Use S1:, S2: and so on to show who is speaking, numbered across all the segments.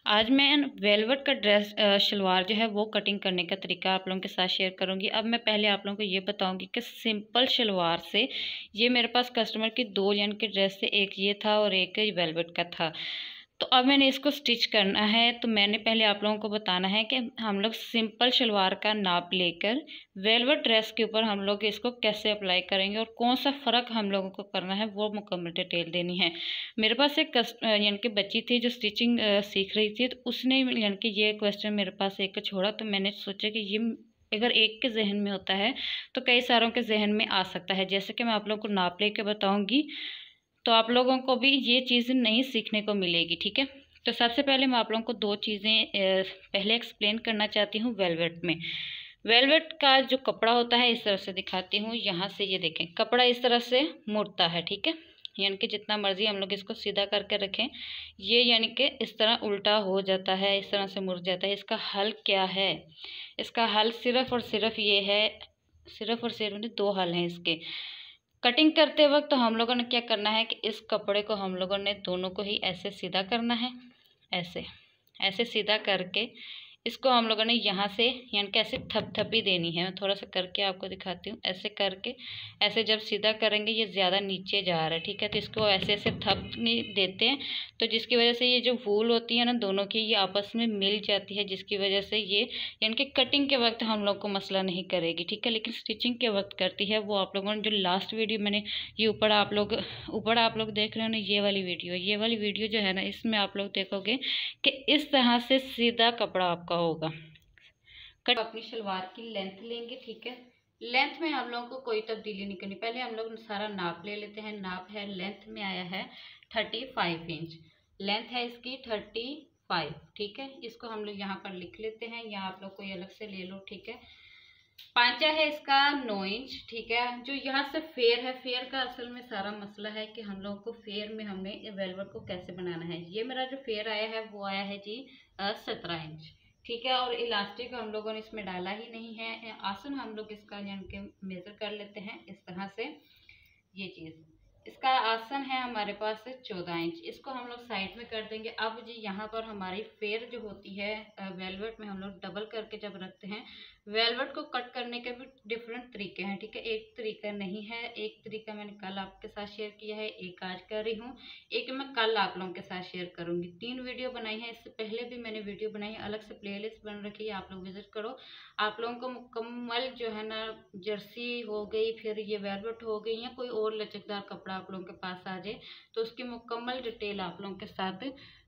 S1: आज मैं वेलवेट का ड्रेस शलवार जो है वो कटिंग करने का तरीका आप लोगों के साथ शेयर करूंगी। अब मैं पहले आप लोगों को ये बताऊंगी कि सिंपल शलवार से ये मेरे पास कस्टमर की दो यानी कि ड्रेस से एक ये था और एक वेलवेट का था। तो अब मैंने इसको स्टिच करना है, तो मैंने पहले आप लोगों को बताना है कि हम लोग सिंपल शलवार का नाप लेकर वेलवेट ड्रेस के ऊपर हम लोग इसको कैसे अप्लाई करेंगे और कौन सा फ़र्क हम लोगों को करना है वो मुकम्मल डिटेल देनी है। मेरे पास एक यानी कि बच्ची थी जो स्टिचिंग सीख रही थी, तो उसने यानी कि ये क्वेश्चन मेरे पास एक छोड़ा, तो मैंने सोचा कि ये अगर एक के जहन में होता है तो कई सारों के जहन में आ सकता है। जैसे कि मैं आप लोगों को नाप लेके बताऊंगी तो आप लोगों को भी ये चीज़ नहीं सीखने को मिलेगी, ठीक है। तो सबसे पहले मैं आप लोगों को दो चीज़ें पहले एक्सप्लेन करना चाहती हूँ। वेलवेट में वेलवेट का जो कपड़ा होता है इस तरह से दिखाती हूँ। यहाँ से ये देखें, कपड़ा इस तरह से मुड़ता है, ठीक है। यानी कि जितना मर्जी हम लोग इसको सीधा करके रखें, ये यानी कि इस तरह उल्टा हो जाता है, इस तरह से मुड़ जाता है। इसका हल क्या है? इसका हल सिर्फ और सिर्फ ये है, सिर्फ और सिर्फ दो हल हैं इसके। कटिंग करते वक्त तो हम लोगों ने क्या करना है कि इस कपड़े को हम लोगों ने दोनों को ही ऐसे सीधा करना है, ऐसे ऐसे सीधा करके इसको हम लोगों ने यहाँ से यानी कि ऐसे थपथपी देनी है। मैं थोड़ा सा करके आपको दिखाती हूँ। ऐसे करके ऐसे जब सीधा करेंगे ये ज़्यादा नीचे जा रहा है, ठीक है। तो इसको ऐसे ऐसे थप देते हैं, तो जिसकी वजह से ये जो वूल होती है ना दोनों की, ये आपस में मिल जाती है, जिसकी वजह से ये यानी कि कटिंग के वक्त हम लोग को मसला नहीं करेगी, ठीक है। लेकिन स्टिचिंग के वक्त करती है। वो आप लोगों ने जो लास्ट वीडियो मैंने ये ऊपर आप लोग देख रहे हो ना, ये वाली वीडियो जो है ना, इसमें आप लोग देखोगे कि इस तरह से सीधा कपड़ा आपका होगा। कट अपनी शलवार की लेंथ लेंगे, ठीक है। लेंथ में हम लोगों को कोई तब्दीली नहीं करनी। पहले हम लोग सारा नाप ले लेते हैं। नाप है, लेंथ में आया है 35 इंच, लेंथ है इसकी 35, ठीक है। इसको हम लोग यहाँ पर लिख लेते हैं, यहाँ आप लोग कोई अलग से ले लो, ठीक है। पांचा है इसका 9 इंच, ठीक है। जो यहाँ से फेयर है, फेयर का असल में सारा मसला है कि हम लोग को फेयर में हमें वेलवेट को कैसे बनाना है। ये मेरा जो फेयर आया है वो आया है जी 17 इंच, ठीक है। और इलास्टिक हम लोगों ने इसमें डाला ही नहीं है। आसन हम लोग इसका यानी कि मेजर कर लेते हैं इस तरह से। ये चीज़, इसका आसन है हमारे पास 14 इंच, इसको हम लोग साइड में कर देंगे। अब जी यहाँ पर हमारी फेयर जो होती है वेलवेट में हम लोग डबल करके जब रखते हैं, वेलवेट को कट करने के भी डिफरेंट तरीके हैं, ठीक है। एक तरीका नहीं है, एक तरीका मैंने कल आपके साथ शेयर किया है, एक आज कर रही हूँ, एक मैं कल आप लोगों के साथ शेयर करूँगी। 3 वीडियो बनाई है, इससे पहले भी मैंने वीडियो बनाई है, अलग से प्लेलिस्ट बन रखी है, आप लोग विजिट करो। आप लोगों को मुकम्मल जो है ना, जर्सी हो गई, फिर ये वेलवेट हो गई, या कोई और लचकदार कपड़ा आप लोगों के पास आ जाए तो उसकी मुकम्मल डिटेल आप लोगों के साथ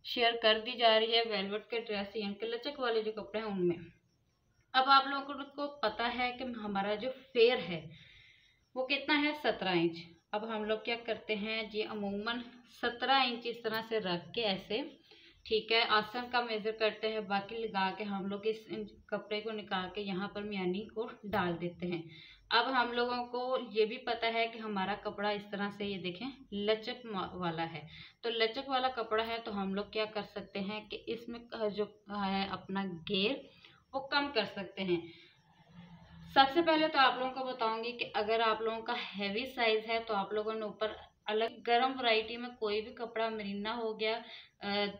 S1: शेयर कर दी जा रही है। वेलवेट के ड्रेस यानी कि लचक वाले जो कपड़े हैं उनमें। अब आप लोगों को पता है कि हमारा जो फेयर है वो कितना है, 17 इंच। अब हम लोग क्या करते हैं जी, अमूमन 17 इंच इस तरह से रख के ऐसे, ठीक है, आसन का मेजर करते हैं, बाकी लगा के हम लोग इस कपड़े को निकाल के यहाँ पर मियानी को डाल देते हैं। अब हम लोगों को ये भी पता है कि हमारा कपड़ा इस तरह से, ये देखें, लचक वाला है। तो लचक वाला कपड़ा है तो हम लोग क्या कर सकते हैं कि इसमें जो है अपना घेर वो कम कर सकते हैं। सबसे पहले तो आप लोगों को बताऊंगी कि अगर आप लोगों का हैवी साइज है तो आप लोगों ने ऊपर अलग गर्म वैरायटी में कोई भी कपड़ा, मरीना हो गया,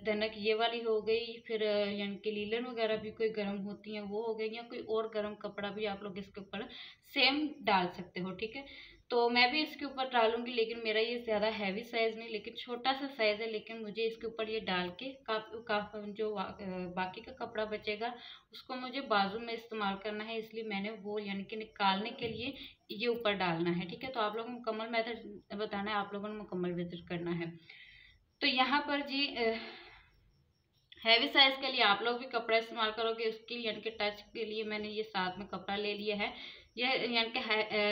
S1: दनक ये वाली हो गई, फिर यानी कि लीलन वगैरह भी कोई गर्म होती हैं वो हो गई, या कोई और गर्म कपड़ा भी आप लोग इसके ऊपर सेम डाल सकते हो, ठीक है। तो मैं भी इसके ऊपर डालूंगी, लेकिन मेरा ये ज़्यादा हैवी साइज़ नहीं, लेकिन छोटा सा साइज़ है, लेकिन मुझे इसके ऊपर ये डाल के काफ़ी जो बाकी का कपड़ा बचेगा उसको मुझे बाजू में इस्तेमाल करना है, इसलिए मैंने वो यानी कि निकालने के लिए ये ऊपर डालना है, ठीक है। तो आप लोगों को मुकम्मल मेथड बताना है, आप लोगों ने मुकम्मल विजिट करना है। तो यहाँ पर जी हैवी साइज के लिए आप लोग भी कपड़ा इस्तेमाल करोगे, उसके यानी कि टच के लिए मैंने ये साथ में कपड़ा ले लिया है। यह यानी कि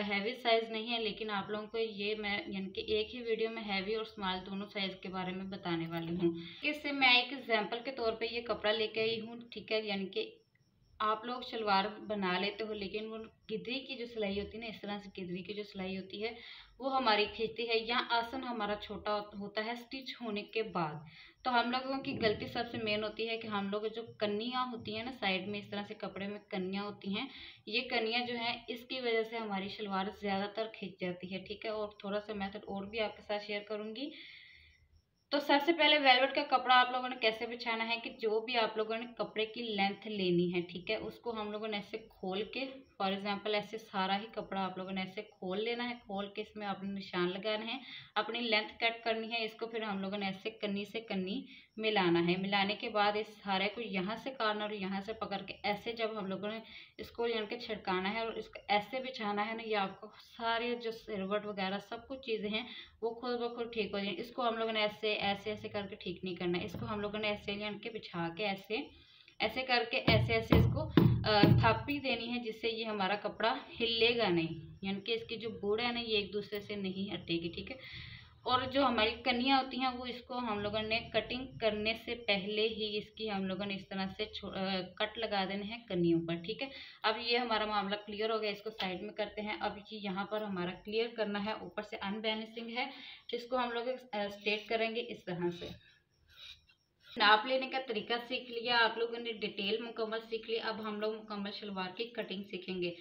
S1: हैवी साइज नहीं है, लेकिन आप लोगों को ये मैं यानी कि एक ही वीडियो में हैवी और स्मॉल दोनों साइज के बारे में बताने वाली हूँ। इससे मैं एक एग्जाम्पल के तौर पे ये कपड़ा लेके आई हूँ, ठीक है। यानी कि आप लोग शलवार बना लेते हो, लेकिन वो गिदरी की जो सिलाई होती है ना, इस तरह से गिदरी की जो सिलाई होती है वो हमारी खींचती है। यहाँ आसन हमारा छोटा होता है स्टिच होने के बाद। तो हम लोगों की गलती सबसे मेन होती है कि हम लोग जो कन्नियाँ होती हैं ना साइड में, इस तरह से कपड़े में कन्नियाँ होती हैं, ये कन्नियाँ जो है इसकी वजह से हमारी शलवार ज़्यादातर खींच जाती है, ठीक है। और थोड़ा सा मेथड और भी आपके साथ शेयर करूँगी। तो सबसे पहले वेलवेट का कपड़ा आप लोगों ने कैसे बिछाना है कि जो भी आप लोगों ने कपड़े की लेंथ लेनी है, ठीक है, उसको हम लोगों ने ऐसे खोल के, फॉर एग्जांपल ऐसे सारा ही कपड़ा आप लोगों ने ऐसे खोल लेना है। खोल के इसमें आपने निशान लगाना है, अपनी लेंथ कट करनी है। इसको फिर हम लोगों ने ऐसे कन्नी से कन्नी मिलाना है। मिलाने के बाद इस सारे को यहाँ से काटना और यहाँ से पकड़ के ऐसे जब हम लोगों ने इसको यानी कि छिड़काना है और इसको ऐसे बिछाना है ना, ये आपको सारे जो सिलवट वगैरह सब कुछ चीज़ें हैं वो खुद ब खुद ठीक हो जाए। इसको हम लोगों ने ऐसे ऐसे ऐसे करके ठीक नहीं करना है। इसको हम लोगों ने ऐसे यानी कि बिछा के ऐसे ऐसे करके ऐसे ऐसे इसको थापी देनी है, जिससे ये हमारा कपड़ा हिलेगा नहीं, यानी कि इसकी जो बूढ़ है ना ये एक दूसरे से नहीं हटेगी, ठीक है। और जो हमारी कनियाँ होती हैं वो इसको हम लोगों ने कटिंग करने से पहले ही इसकी हम लोगों ने इस तरह से कट लगा देने हैं कनियों पर, ठीक है। अब ये हमारा मामला क्लियर हो गया, इसको साइड में करते हैं। अब ये यहाँ पर हमारा क्लियर करना है, ऊपर से अनबैलेंसिंग है, जिसको हम लोग स्ट्रेट करेंगे इस तरह से। नाप लेने का तरीका सीख लिया आप लोगों ने, डिटेल मुकम्मल सीख लिया। अब हम लोग मुकम्मल शलवार की कटिंग सीखेंगे।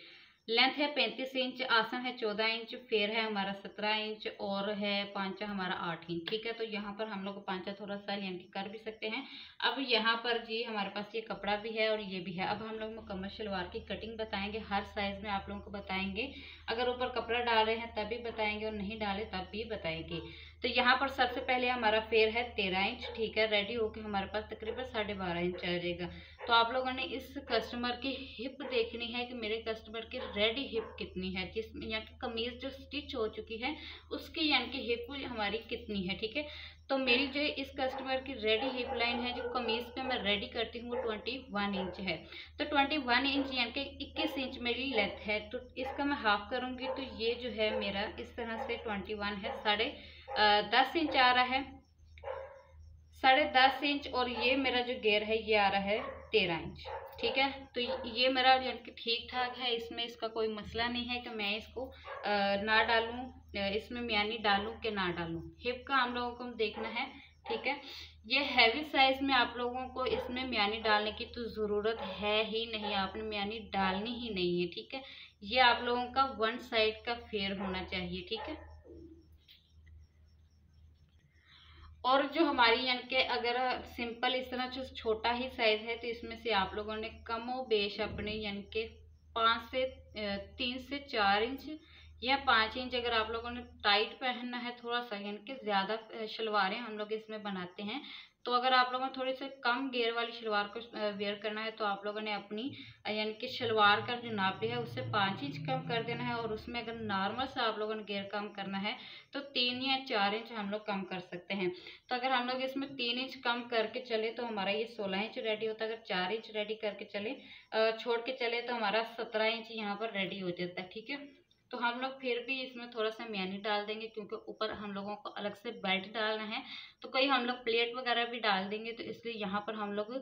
S1: लेंथ है 35 इंच, आसन है 14 इंच, फेर है हमारा 17 इंच और है पांचा हमारा 8 इंच, ठीक है। तो यहाँ पर हम लोग पांचा थोड़ा सा यानी कि कर भी सकते हैं। अब यहाँ पर जी हमारे पास ये कपड़ा भी है और ये भी है। अब हम लोग मुकम्मल शलवार की कटिंग बताएंगे, हर साइज में आप लोगों को बताएंगे। अगर ऊपर कपड़ा डाल रहे हैं तब भी बताएंगे और नहीं डाले तब भी बताएंगे। तो यहाँ पर सबसे पहले हमारा फेर है 13 इंच, ठीक है। रेडी होके हमारे पास तकरीबन 12.5 इंच आ जाएगा। तो आप लोगों ने इस कस्टमर की हिप देखनी है कि मेरे कस्टमर की रेडी हिप कितनी है, जिसमें यहाँ की कमीज जो स्टिच हो चुकी है उसकी यानी कि हिप हमारी कितनी है, ठीक है। तो मेरी जो इस कस्टमर की रेडी हिप लाइन है जो कमीज पे मैं रेडी करती हूँ वो 21 इंच है। तो 21 इंच यानी कि 21 इंच मेरी लेंथ है। तो इसका मैं हाफ करूँगी तो ये जो है मेरा इस तरह से 21 है, 10.5 इंच आ रहा है, 10.5 इंच। और ये मेरा जो घेर है ये आ रहा है 13 इंच, ठीक है। तो ये मेरा यानी कि ठीक ठाक है, इसमें इसका कोई मसला नहीं है कि मैं इसको ना डालूं, इसमें म्यानी डालूं कि ना डालूं। हिप का हम लोगों को देखना है, ठीक है। ये हैवी साइज में आप लोगों को इसमें म्यानी डालने की तो ज़रूरत है ही नहीं, आपने म्यानी डालनी ही नहीं है, ठीक है। ये आप लोगों का वन साइड का फेयर होना चाहिए, ठीक है। और जो हमारी यानी कि अगर सिंपल इस तरह जो छोटा ही साइज है तो इसमें से आप लोगों ने कमो बेश अपने यानी कि 3 से 4 इंच या 5 इंच, अगर आप लोगों ने टाइट पहनना है थोड़ा सा यानी कि ज़्यादा शलवारें हम लोग इसमें बनाते हैं, तो अगर आप लोगों ने थोड़ी से कम घेर वाली शलवार को वेयर करना है तो आप लोगों ने अपनी यानी कि शलवार का जो नाप है उससे 5 इंच कम कर देना है। और उसमें अगर नॉर्मल सा आप लोगों ने घेर कम करना है तो 3 या 4 इंच हम लोग कम कर सकते हैं। तो अगर हम लोग इसमें 3 इंच कम करके चले तो हमारा ये 16 इंच रेडी होता है। अगर 4 इंच रेडी करके चले छोड़ के चले तो हमारा 17 इंच यहाँ पर रेडी हो जाता है, ठीक है। तो हम लोग फिर भी इसमें थोड़ा सा म्यानी डाल देंगे क्योंकि ऊपर हम लोगों को अलग से बेल्ट डालना है। तो कहीं हम लोग प्लेट वगैरह भी डाल देंगे, तो इसलिए यहाँ पर हम लोग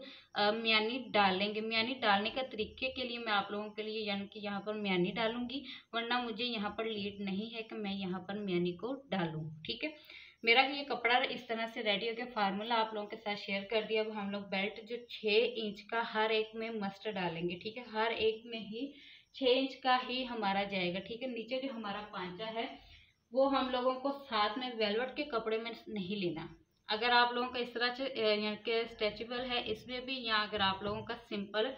S1: म्यानी डालेंगे। म्यानी डालने का तरीके के लिए मैं आप लोगों के लिए यानी कि यहाँ पर म्यानी डालूंगी, वरना मुझे यहाँ पर लीड नहीं है कि मैं यहाँ पर म्यानी को डालूँ, ठीक है। मेरा ये कपड़ा इस तरह से रेडी हो गया। फार्मूला आप लोगों के साथ शेयर कर दिया। अब हम लोग बेल्ट जो 6 इंच का हर एक में मस्ट डालेंगे, ठीक है। हर एक में ही 6 इंच का ही हमारा जाएगा, ठीक है। नीचे जो हमारा पांचा है वो हम लोगों को साथ में वेलवेट के कपड़े में नहीं लेना। अगर आप लोगों का इस तरह से यानी कि स्ट्रेचेबल है इसमें भी, या अगर आप लोगों का सिंपल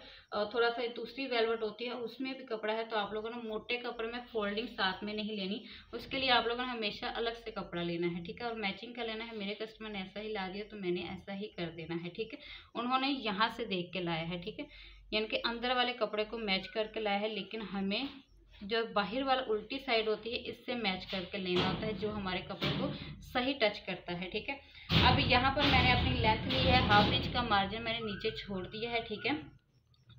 S1: थोड़ा सा दूसरी वेलवेट होती है उसमें भी कपड़ा है तो आप लोगों ने मोटे कपड़े में फोल्डिंग साथ में नहीं लेनी। उसके लिए आप लोगों ने हमेशा अलग से कपड़ा लेना है, ठीक है, और मैचिंग का लेना है। मेरे कस्टमर ने ऐसा ही ला दिया तो मैंने ऐसा ही कर देना है, ठीक है। उन्होंने यहाँ से देख के लाया है, ठीक है, यानी कि अंदर वाले कपड़े को मैच करके लाया है, लेकिन हमें जो बाहर वाला उल्टी साइड होती है इससे मैच करके लेना होता है जो हमारे कपड़े को सही टच करता है, ठीक है। अब यहाँ पर मैंने अपनी लेंथ ली है, 1/2 इंच का मार्जिन मैंने नीचे छोड़ दिया है, ठीक है।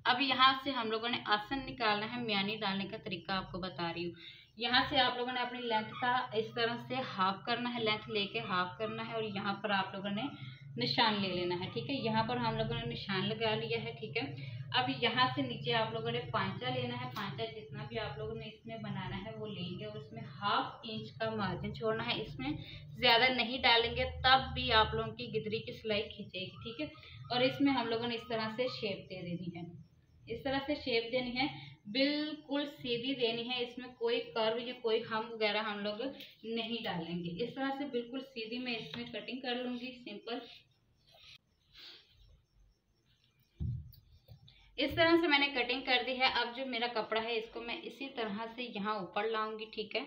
S1: अब यहाँ से हम लोगों ने आसन निकालना है। म्यानी डालने का तरीका आपको बता रही हूँ। यहाँ से आप लोगों ने अपनी लेंथ का इस तरह से हाफ करना है, लेंथ लेके हाफ करना है और यहाँ पर आप लोगों ने निशान ले लेना है, ठीक है। यहाँ पर हम लोगों ने निशान लगा लिया है, ठीक है। अब यहाँ से नीचे आप लोगों ने पांचा लेना है। पांचा जितना भी आप लोगों ने इसमें बनाना है वो लेंगे और उसमें 1/2 इंच का मार्जिन छोड़ना है। इसमें ज़्यादा नहीं डालेंगे तब भी आप लोगों की गिदरी की सिलाई खींचेगी, ठीक है। और इसमें हम लोगों ने इस तरह से शेप दे देनी है, इस तरह से शेप देनी है। बिल्कुल सीधी देनी है, इसमें कोई कर्व या कोई हम वगैरह हम लोग नहीं डालेंगे। इस तरह से बिल्कुल सीधी मैं इसमें कटिंग कर लूँगी सिंपल। इस तरह से मैंने कटिंग कर दी है। अब जो मेरा कपड़ा है इसको मैं इसी तरह से यहाँ ऊपर लाऊंगी, ठीक है,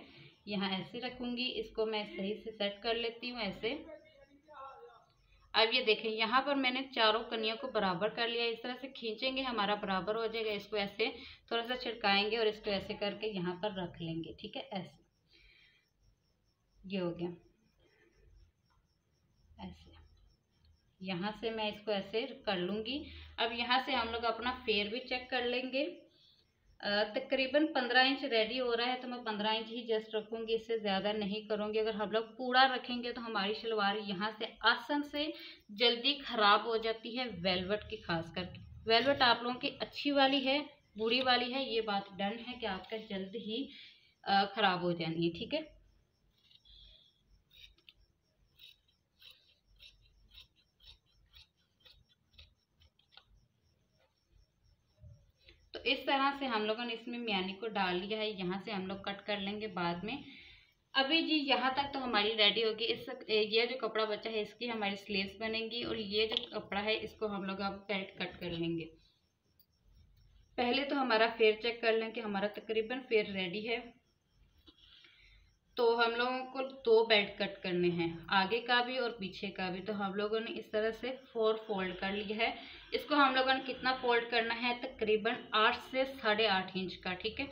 S1: यहाँ ऐसे रखूंगी, इसको मैं सही से सेट कर लेती हूँ ऐसे। अब ये देखें यहाँ पर मैंने चारों कनियों को बराबर कर लिया। इस तरह से खींचेंगे हमारा बराबर हो जाएगा। इसको ऐसे थोड़ा सा छिड़काएंगे और इसको ऐसे करके यहाँ पर रख लेंगे, ठीक है, ऐसे। ये हो गया ऐसे। यहाँ से मैं इसको ऐसे कर लूँगी। अब यहाँ से हम लोग अपना फेर भी चेक कर लेंगे। तकरीबन 15 इंच रेडी हो रहा है, तो मैं 15 इंच ही जस्ट रखूँगी, इससे ज़्यादा नहीं करूँगी। अगर हम लोग पूरा रखेंगे तो हमारी शलवार यहाँ से आसान से जल्दी ख़राब हो जाती है, वेलवेट की खास करके। वेलवेट आप लोगों की अच्छी वाली है, बुरी वाली है, ये बात डन है कि आपका जल्द ही ख़राब हो जानी है, ठीक है। तो इस तरह से हम लोगों ने इसमें मियानी को डाल लिया है। यहाँ से हम लोग कट कर लेंगे बाद में। अभी जी यहाँ तक तो हमारी रेडी होगी। ये जो कपड़ा बचा है इसकी हमारी स्लीव्स बनेंगी, और ये जो कपड़ा है इसको हम लोग अब बेल्ट कट कर लेंगे। पहले तो हमारा फेर चेक कर लें कि हमारा तकरीबन फेर रेडी है। तो हम लोगों को 2 बेल्ट कट करने हैं, आगे का भी और पीछे का भी। तो हम लोगों ने इस तरह से 4 फोल्ड कर लिया है। इसको हम लोगों ने कितना फोल्ड करना है, तकरीबन 8 से 8.5 इंच का, ठीक है।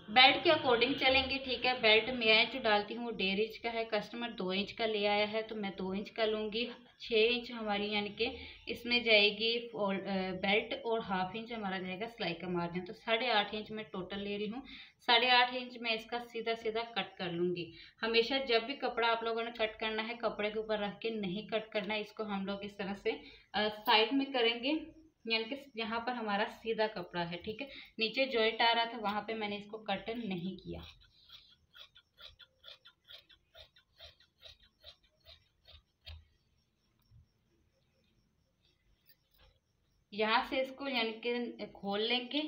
S1: बेल्ट के अकॉर्डिंग चलेंगे, ठीक है। बेल्ट मैं जो डालती हूँ वो 1.5 इंच का है, कस्टमर 2 इंच का ले आया है तो मैं 2 इंच का लूँगी। 6 इंच हमारी यानी कि इसमें जाएगी बेल्ट, और ½ इंच हमारा जाएगा सिलाई का मार्जिन। तो 8.5 इंच मैं टोटल ले रही हूँ। 8.5 इंच में इसका सीधा सीधा कट कर लूँगी। हमेशा जब भी कपड़ा आप लोगों ने कट करना है, कपड़े के ऊपर रख के नहीं कट करना है। इसको हम लोग इस तरह से साइड में करेंगे, यानी कि यहाँ पर हमारा सीधा कपड़ा है, ठीक है। नीचे जॉइंट आ रहा था वहां पे मैंने इसको कट नहीं किया। यहाँ से इसको यानी कि खोल लेंगे,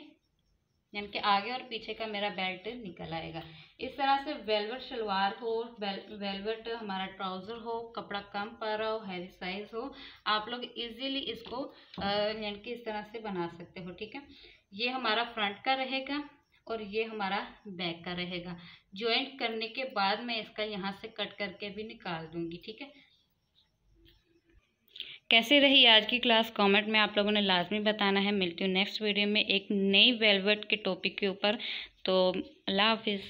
S1: यानी कि आगे और पीछे का मेरा बेल्ट निकल आएगा। इस तरह से वेलवेट शलवार हो, वेलवेट हमारा ट्राउज़र हो, कपड़ा कम पड़ रहा हो, हैवी साइज हो, आप लोग इजीली इसको यानी कि इस तरह से बना सकते हो, ठीक है। ये हमारा फ्रंट का रहेगा और ये हमारा बैक का रहेगा। ज्वाइंट करने के बाद मैं इसका यहाँ से कट करके भी निकाल दूँगी, ठीक है। कैसे रही आज की क्लास, कमेंट में आप लोगों ने लाजमी बताना है। मिलती हूँ नेक्स्ट वीडियो में एक नई वेलवेट के टॉपिक के ऊपर। तो अल्लाह हाफिज़।